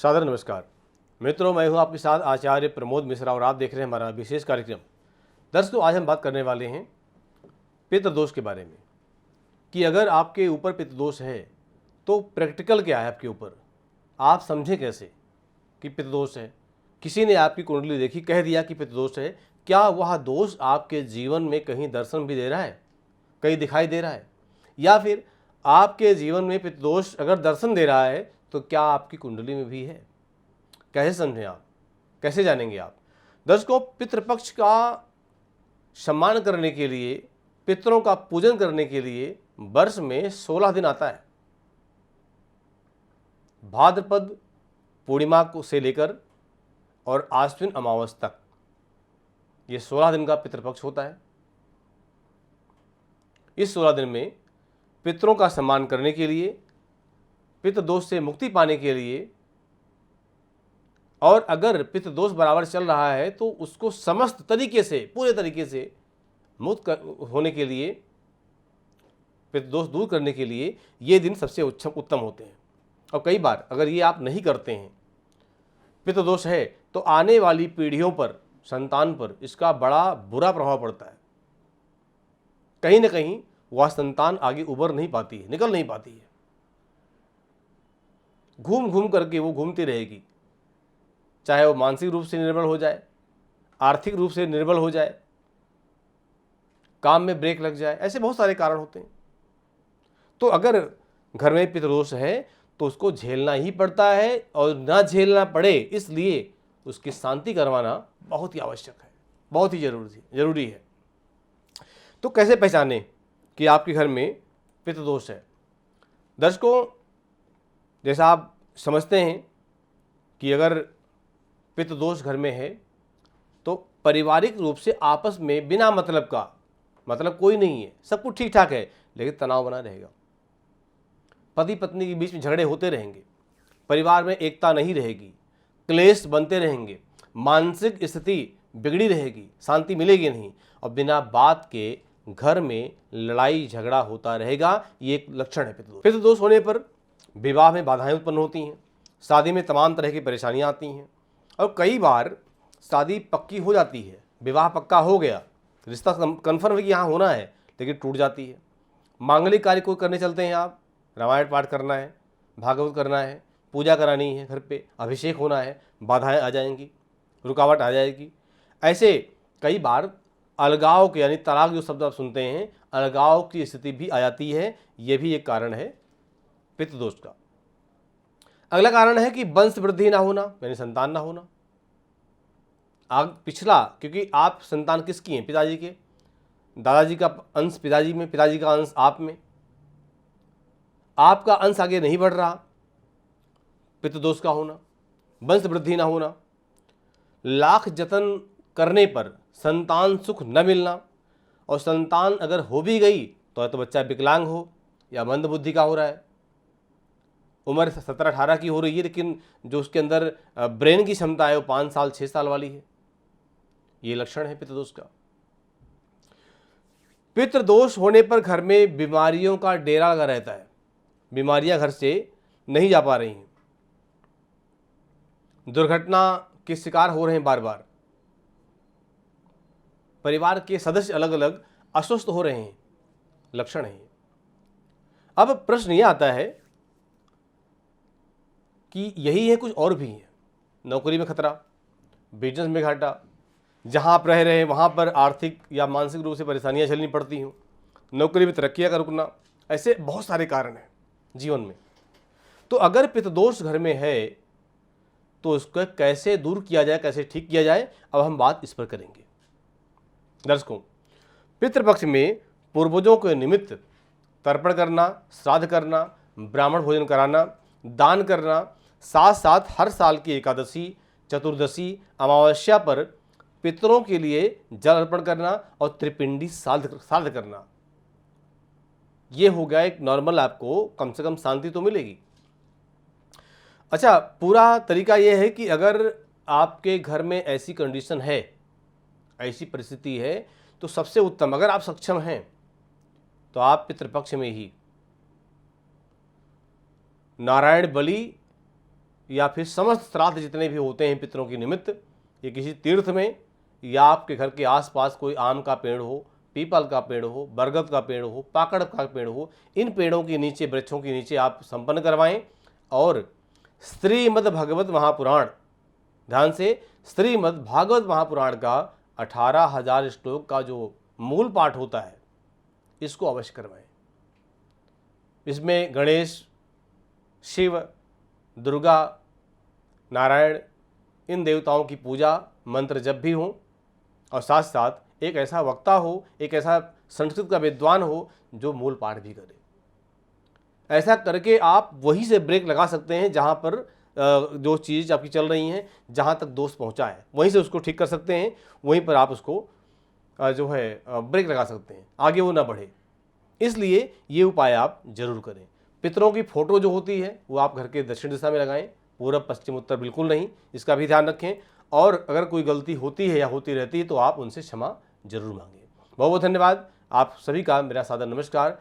सादर नमस्कार मित्रों, मैं हूं आपके साथ आचार्य प्रमोद मिश्रा और आप देख रहे हैं हमारा विशेष कार्यक्रम। दर्शकों, आज हम बात करने वाले हैं पितृदोष के बारे में कि अगर आपके ऊपर पितृदोष है तो प्रैक्टिकल क्या है आपके ऊपर, आप समझें कैसे कि पितृदोष है। किसी ने आपकी कुंडली देखी, कह दिया कि पितृदोष है, क्या वह दोष आपके जीवन में कहीं दर्शन भी दे रहा है, कहीं दिखाई दे रहा है, या फिर आपके जीवन में पितृदोष अगर दर्शन दे रहा है तो क्या आपकी कुंडली में भी है। कैसे समझें आप, कैसे जानेंगे आप। दर्शकों, पितृपक्ष का सम्मान करने के लिए, पितरों का पूजन करने के लिए वर्ष में 16 दिन आता है। भाद्रपद पूर्णिमा को से लेकर और आश्विन अमावस तक ये 16 दिन का पितृपक्ष होता है। इस 16 दिन में पितरों का सम्मान करने के लिए, पितृदोष से मुक्ति पाने के लिए, और अगर पितृदोष बराबर चल रहा है तो उसको समस्त तरीके से, पूरे तरीके से मुक्त होने के लिए, पितृदोष दूर करने के लिए ये दिन सबसे उत्तम होते हैं। और कई बार अगर ये आप नहीं करते हैं, पितृदोष है, तो आने वाली पीढ़ियों पर, संतान पर इसका बड़ा बुरा प्रभाव पड़ता है। कहीं ना कहीं वह संतान आगे उबर नहीं पाती है, निकल नहीं पाती है, घूम घूम करके वो घूमती रहेगी। चाहे वो मानसिक रूप से निर्बल हो जाए, आर्थिक रूप से निर्बल हो जाए, काम में ब्रेक लग जाए, ऐसे बहुत सारे कारण होते हैं। तो अगर घर में पितृदोष है तो उसको झेलना ही पड़ता है, और ना झेलना पड़े इसलिए उसकी शांति करवाना बहुत ही आवश्यक है, बहुत ही जरूरी है। तो कैसे पहचाने कि आपके घर में पितृदोष है। दर्शकों, जैसा आप समझते हैं कि अगर पितृदोष घर में है तो पारिवारिक रूप से आपस में बिना मतलब का, मतलब कोई नहीं है, सब कुछ ठीक ठाक है, लेकिन तनाव बना रहेगा। पति पत्नी के बीच में झगड़े होते रहेंगे, परिवार में एकता नहीं रहेगी, क्लेश बनते रहेंगे, मानसिक स्थिति बिगड़ी रहेगी, शांति मिलेगी नहीं, और बिना बात के घर में लड़ाई झगड़ा होता रहेगा। ये एक लक्षण है पितृदोष। पितृदोष होने पर विवाह में बाधाएं उत्पन्न होती हैं, शादी में तमाम तरह की परेशानियां आती हैं, और कई बार शादी पक्की हो जाती है, विवाह पक्का हो गया, रिश्ता कन्फर्म है कि यहाँ होना है, लेकिन टूट जाती है। मांगलिक कार्य कोई करने चलते हैं आप, रामायण पाठ करना है, भागवत करना है, पूजा करानी है, घर पे अभिषेक होना है, बाधाएं आ जाएंगी, रुकावट आ जाएगी। ऐसे कई बार अलगाव के, यानी तलाक जो शब्द आप सुनते हैं, अलगाव की स्थिति भी आ जाती है। ये भी एक कारण है पितृदोष का। अगला कारण है कि वंश वृद्धि ना होना, यानी संतान ना होना। पिछला, क्योंकि आप संतान किसकी हैं? पिताजी के। दादाजी का अंश पिताजी में, पिताजी का अंश आप में, आपका अंश आगे नहीं बढ़ रहा, पितृदोष का होना, वंश वृद्धि ना होना, लाख जतन करने पर संतान सुख न मिलना, और संतान अगर हो भी गई तो बच्चा विकलांग हो या मंद बुद्धि का हो रहा है, उम्र 17-18 की हो रही है, लेकिन जो उसके अंदर ब्रेन की क्षमता है वो 5 साल 6 साल वाली है। ये लक्षण है पितृदोष का। पितृदोष होने पर घर में बीमारियों का डेरा लगा रहता है, बीमारियां घर से नहीं जा पा रही हैं, दुर्घटना के शिकार हो रहे हैं बार बार, परिवार के सदस्य अलग अलग अस्वस्थ हो रहे हैं, लक्षण है। अब प्रश्न यह आता है कि यही है, कुछ और भी है। नौकरी में खतरा, बिजनेस में घाटा, जहां आप रह रहे हैं वहां पर आर्थिक या मानसिक रूप से परेशानियां झेलनी पड़ती हूँ, नौकरी में तरक्की का रुकना, ऐसे बहुत सारे कारण हैं जीवन में। तो अगर पितृदोष घर में है तो उसको कैसे दूर किया जाए, कैसे ठीक किया जाए, अब हम बात इस पर करेंगे। दर्शकों, पितृपक्ष में पूर्वजों के निमित्त तर्पण करना, श्राद्ध करना, ब्राह्मण भोजन कराना, दान करना, साथ साथ हर साल की एकादशी, चतुर्दशी, अमावस्या पर पितरों के लिए जल अर्पण करना और त्रिपिंडी श्राद्ध करना, ये हो गया एक नॉर्मल, आपको कम से कम शांति तो मिलेगी। अच्छा, पूरा तरीका यह है कि अगर आपके घर में ऐसी कंडीशन है, ऐसी परिस्थिति है, तो सबसे उत्तम, अगर आप सक्षम हैं तो आप पितृपक्ष में ही नारायण बलि या फिर समस्त श्राद्ध जितने भी होते हैं पितरों के निमित्त, ये किसी तीर्थ में या आपके घर के आसपास कोई आम का पेड़ हो, पीपल का पेड़ हो, बरगद का पेड़ हो, पाकड़ का पेड़ हो, इन पेड़ों के नीचे, वृक्षों के नीचे आप संपन्न करवाएं। और श्रीमद् भगवत महापुराण, ध्यान से, श्रीमद् भागवत महापुराण का 18,000 श्लोक का जो मूल पाठ होता है, इसको अवश्य करवाएं। इसमें गणेश, शिव, दुर्गा, नारायण, इन देवताओं की पूजा मंत्र जब भी हो, और साथ साथ एक ऐसा वक्ता हो, एक ऐसा संस्कृत का विद्वान हो जो मूल पाठ भी करे। ऐसा करके आप वहीं से ब्रेक लगा सकते हैं जहाँ पर जो चीज़ आपकी चल रही हैं, जहाँ तक दोष पहुँचा है वहीं से उसको ठीक कर सकते हैं, वहीं पर आप उसको जो है ब्रेक लगा सकते हैं, आगे वो ना बढ़े। इसलिए ये उपाय आप जरूर करें। पितरों की फ़ोटो जो होती है वो आप घर के दक्षिण दिशा में लगाएं, पूरब, पश्चिम, उत्तर बिल्कुल नहीं, इसका भी ध्यान रखें। और अगर कोई गलती होती है या होती रहती है तो आप उनसे क्षमा जरूर मांगें। बहुत बहुत धन्यवाद। आप सभी का मेरा सादर नमस्कार।